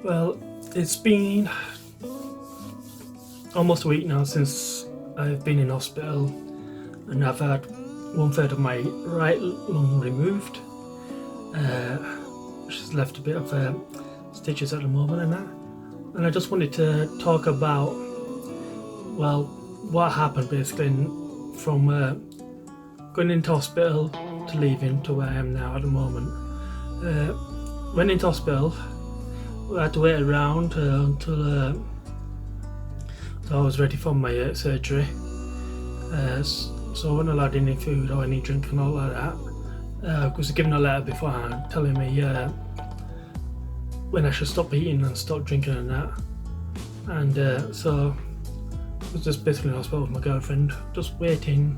Well, it's been almost a week now since I've been in hospital, and I've had 1/3 of my right lung removed, which has left a bit of stitches at the moment and that. And I just wanted to talk about, well, what happened basically from going into hospital to leaving to where I am now at the moment. Went into hospital. I had to wait around until I was ready for my surgery. So I wasn't allowed any food or any drink and all like that. I was given a letter beforehand telling me when I should stop eating and stop drinking and that. And so I was just basically in hospital with my girlfriend, just waiting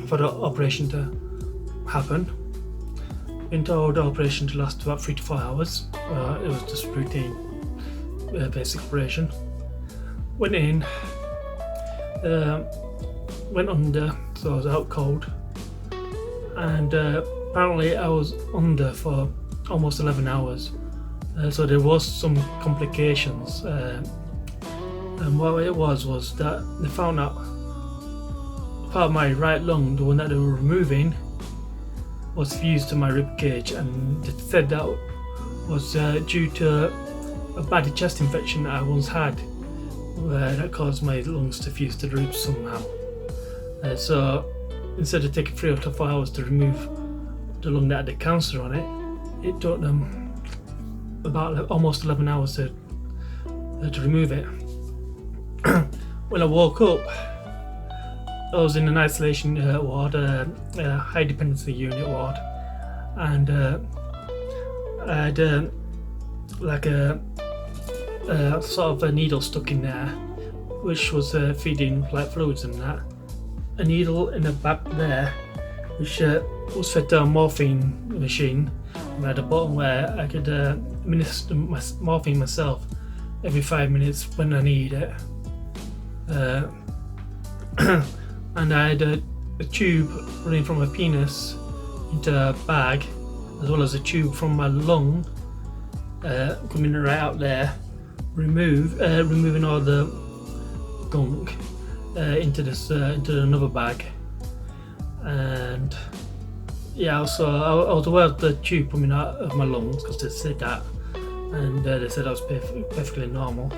for the operation to happen. Been told the operation to last about 3 to 4 hours. It was just routine, basic operation. Went in, went under, so I was out cold, and apparently I was under for almost 11 hours. So there was some complications, and what it was that they found out part of my right lung, the one that they were removing, was fused to my rib cage, and they said that was due to a bad chest infection that I once had, that caused my lungs to fuse to the ribs somehow. So instead of taking 3 to 4 hours to remove the lung that had the cancer on it, it took them about almost 11 hours to remove it. When I woke up, I was in an isolation ward, a high dependency unit ward, and I had like a sort of a needle stuck in there, which was feeding like fluids and that. A needle in the back there, which was fed to a morphine machine at the bottom, where I could administer morphine myself every 5 minutes when I need it. And I had a tube running from my penis into a bag, as well as a tube from my lung coming right out there, removing all the gunk into another bag. And yeah, so I was aware of the tube coming out of my lungs because they said that, and they said I was perfectly normal.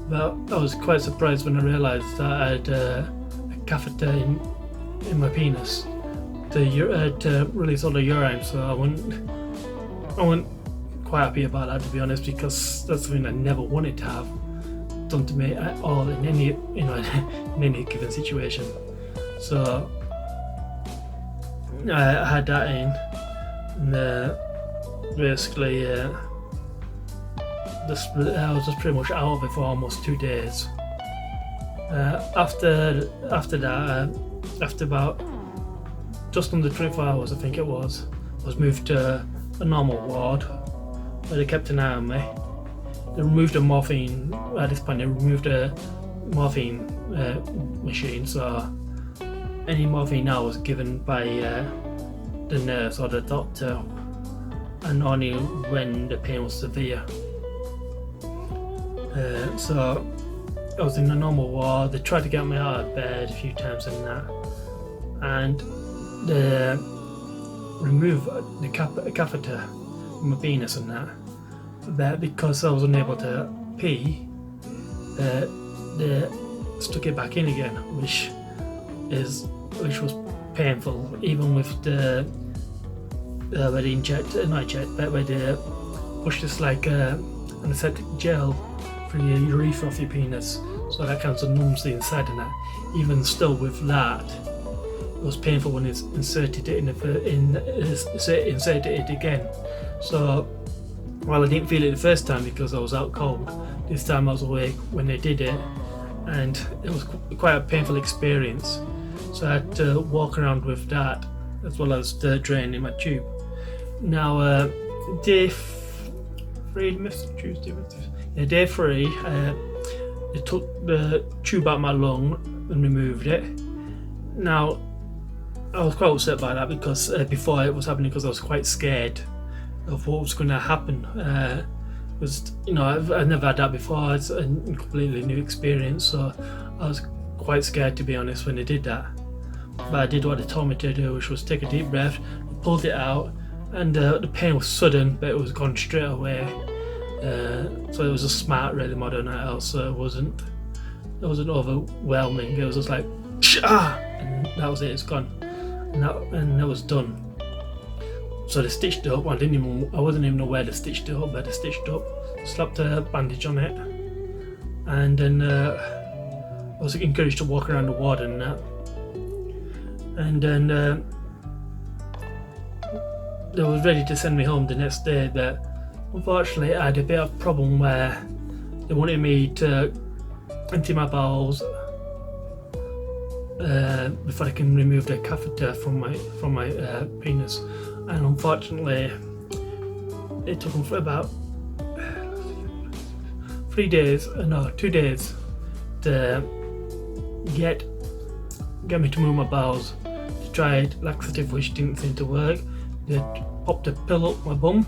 But I was quite surprised when I realised that I had a catheter in my penis to release all the urine. So I wasn't quite happy about that, to be honest, because that's something I never wanted to have done to me at all in any in any given situation. So I had that in, and basically I was just pretty much out of it for almost 2 days. After that, after about just under 24 hours, I think it was, I was moved to a normal ward where they kept an eye on me. They removed a morphine, at this point they removed a morphine machine, so any morphine now was given by the nurse or the doctor, and only when the pain was severe. So I was in a normal ward. They tried to get me out of bed a few times and that, and they removed the catheter from my penis and that. But because I was unable to pee, they stuck it back in again, which was painful, even with the where they where they push this like anesthetic gel through your urethra off your penis, so that kind of numbs the inside and that. Even still with that, it was painful when it's inserted it inserted it again. So while I didn't feel it the first time because I was out cold, this time I was awake when they did it, and it was quite a painful experience. So I had to walk around with that, as well as the drain in my tube. Now day 3, Tuesday, day 3, they took the tube out of my lung and removed it. Now I was quite upset by that because before it was happening because I was quite scared of what was going to happen. Was I've never had that before. It's a completely new experience, so I was quite scared, to be honest, when they did that. But I did what they told me to do, which was take a deep breath, pulled it out, and the pain was sudden, but it was gone straight away. So it was a smart, really modern night out, so it wasn't overwhelming. It was just like, and that was it. It's gone, and that was done. So they stitched it up. I wasn't even aware they stitched it up, but they stitched up, slapped a bandage on it, and then I was encouraged to walk around the ward and that. And then they were ready to send me home the next day, but unfortunately I had a bit of a problem where they wanted me to empty my bowels before I can remove the catheter from my penis. And unfortunately, it took them for about 2 days to get me to move my bowels. They tried laxative, which didn't seem to work. They popped a pill up my bum,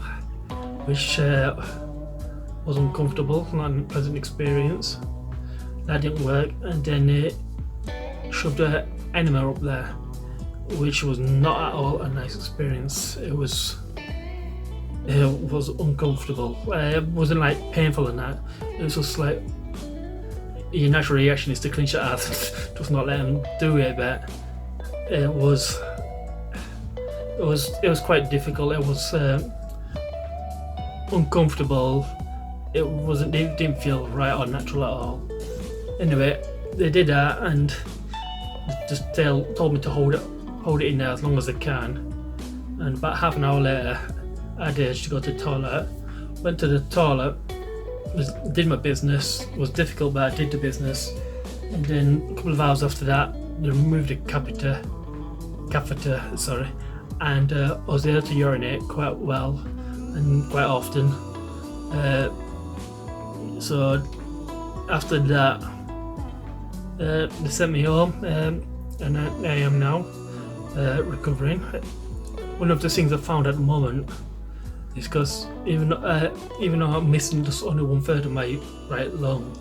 which was uncomfortable, not a pleasant experience. That didn't work, and then they shoved an enema up there, which was not at all a nice experience. It was uncomfortable. It wasn't like painful and that. It was just like your natural reaction is to clench your ass, just not let them do it. But it was quite difficult. It was uncomfortable. It didn't feel right or natural at all. Anyway, they did that and just told me to hold it in there as long as I can. And about half an hour later, I had to go to the toilet. Went to the toilet, did my business. It was difficult, but I did the business. And then a couple of hours after that, they removed the catheter, and I was able to urinate quite well and quite often. So after that, they sent me home, and I am now recovering. One of the things I found at the moment is because even though I'm missing just only 1/3 of my right lung,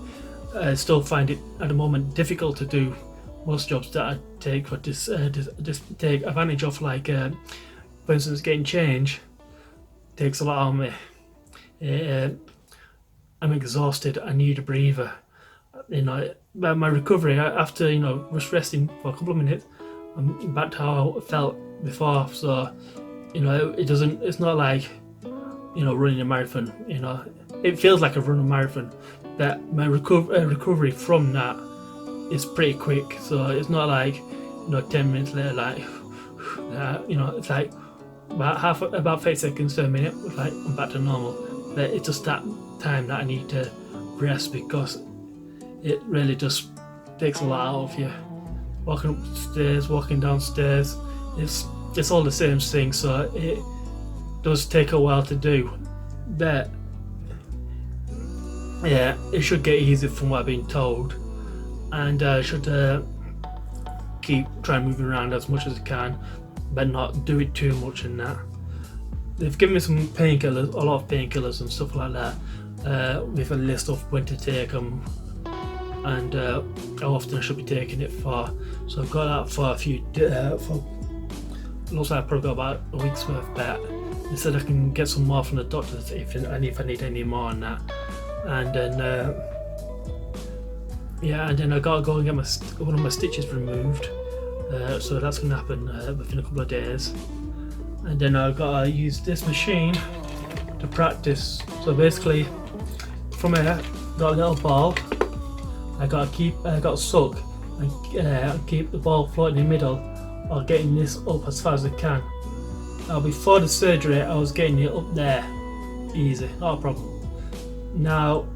I still find it at the moment difficult to do most jobs that I take take advantage of. Like for instance, getting change takes a lot out of me. I'm exhausted. I need a breather. But my recovery after just resting for a couple of minutes, I'm back to how I felt before. So it's not like running a marathon. It feels like I've run a marathon, but my recovery from that is pretty quick. So it's not like 10 minutes later, like it's like about 30 seconds to a minute, like I'm back to normal. But it's just that time that I need to rest, because it really just takes a lot out of you. Walking upstairs, walking downstairs, it's all the same thing, so it does take a while to do. But yeah, it should get easier from what I've been told, and I should keep trying moving around as much as I can, but not do it too much in that. They've given me some painkillers, a lot of painkillers and stuff like that, with a list of when to take them and how often I should be taking it for. So I've got that for a few. Looks like I've probably got about a week's worth, but they said I can get some more from the doctors if I need any more on that. And then and then I gotta go and get one of my stitches removed. So that's gonna happen within a couple of days. And then I've gotta use this machine to practice. So basically, from here, got a little ball. I gotta suck and keep the ball floating in the middle, or getting this up as far as I can. Now before the surgery, I was getting it up there, easy, not a problem. Now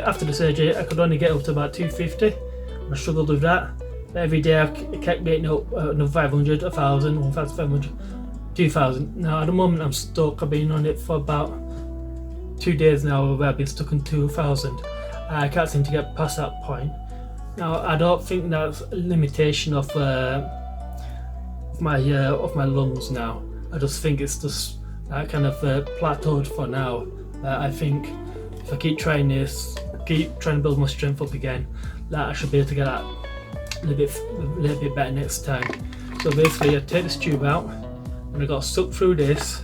after the surgery, I could only get up to about 250, and I struggled with that. But every day I kept getting up another 500, 1,000, 1,500, 2,000. Now at the moment I'm stuck. I've been on it for about 2 days now, where I've been stuck on 2,000. I can't seem to get past that point. Now I don't think that's a limitation of my lungs now. I just think it's just that kind of plateaued for now. I think if I keep trying this, keep trying to build my strength up again, that I should be able to get that a little bit better next time. So basically, I take this tube out, and I got to suck through this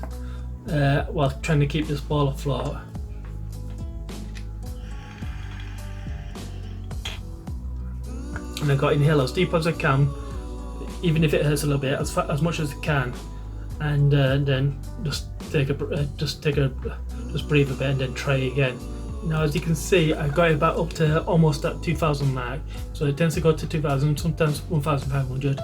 while trying to keep this ball afloat. And I got to inhale as deep as I can, even if it hurts a little bit, as much as I can, and then just breathe a bit and then try again. Now, as you can see, I got it back up to almost that 2,000 mark. So it tends to go to 2,000, sometimes 1,500,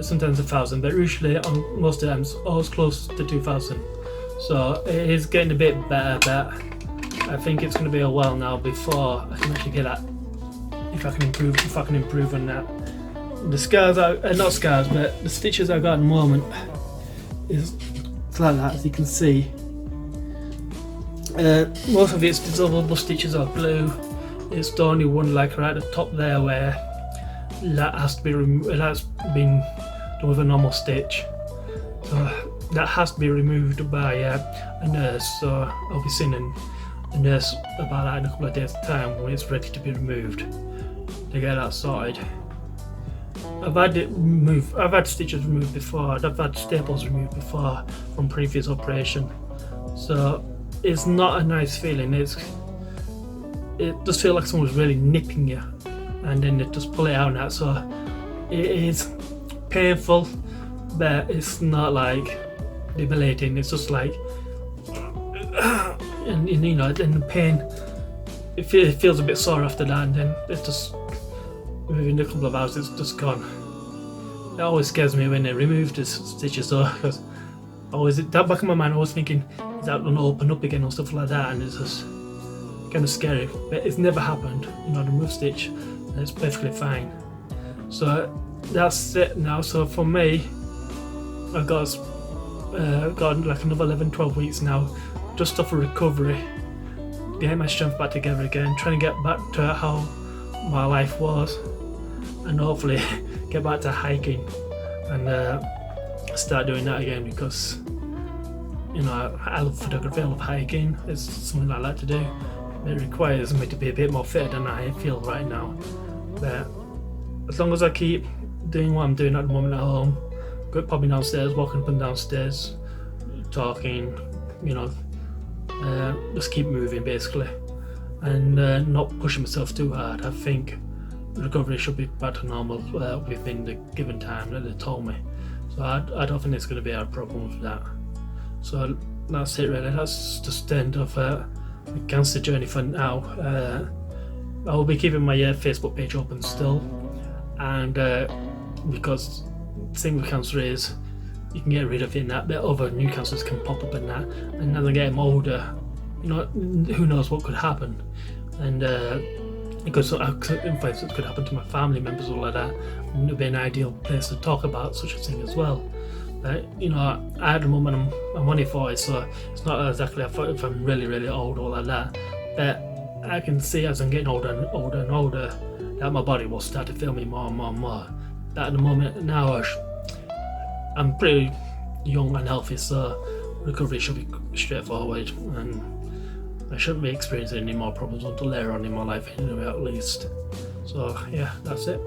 sometimes 1,000, but usually on most times always close to 2,000. So it is getting a bit better, but I think it's going to be a while now before I can actually get that. If I can improve on that. The scars, not scars, but the stitches I got at the moment is like that, as you can see. Most of it's dissolvable stitches are blue. It's the only one like right at the top there where that has to be that's been done with a normal stitch. So that has to be removed by a nurse. So I'll be seeing a nurse about that in a couple of days' time when it's ready to be removed, to get that sorted. I've had stitches removed before, I've had staples removed before from previous operation. So it's not a nice feeling. It does feel like someone's really nipping you and then they just pull it out now. So it is painful, but it's not like debilitating. It's just like and you know, then the pain, it feels a bit sore after that, and then it's just within a couple of hours it's just gone. It always scares me when they remove the stitches though, because always that back in my mind I was thinking, is that going to open up again or stuff like that, and it's just kind of scary, but it's never happened. You know, the remove stitch, and it's perfectly fine. So that's it now. So for me, I've got like another 11-12 weeks now just off a recovery, getting my strength back together again, trying to get back to how my life was, and hopefully get back to hiking and start doing that again, because you know, I love photography, I love hiking. It's something I like to do. It requires me to be a bit more fit than I feel right now, but as long as I keep doing what I'm doing at the moment at home, popping downstairs, walking up and downstairs, talking, you know, just keep moving basically, and not pushing myself too hard, I think recovery should be back to normal within the given time that they told me. So I don't think there's going to be a problem with that. So that's it really. That's just the end of the cancer journey for now. I will be keeping my Facebook page open still, and because the thing with cancer is you can get rid of it and that, but other new cancers can pop up and that, and as I get older, you know, who knows what could happen, and it could happen to my family members or like that, and it would be an ideal place to talk about such a thing as well. You know, at the moment I'm only 40, so it's not exactly if I'm really old or like that, but I can see as I'm getting older and older that my body will start to feel me more and more. That at the moment now I'm pretty young and healthy, so recovery should be straightforward, and I shouldn't be experiencing any more problems until later on in my life anyway, at least. So yeah, that's it.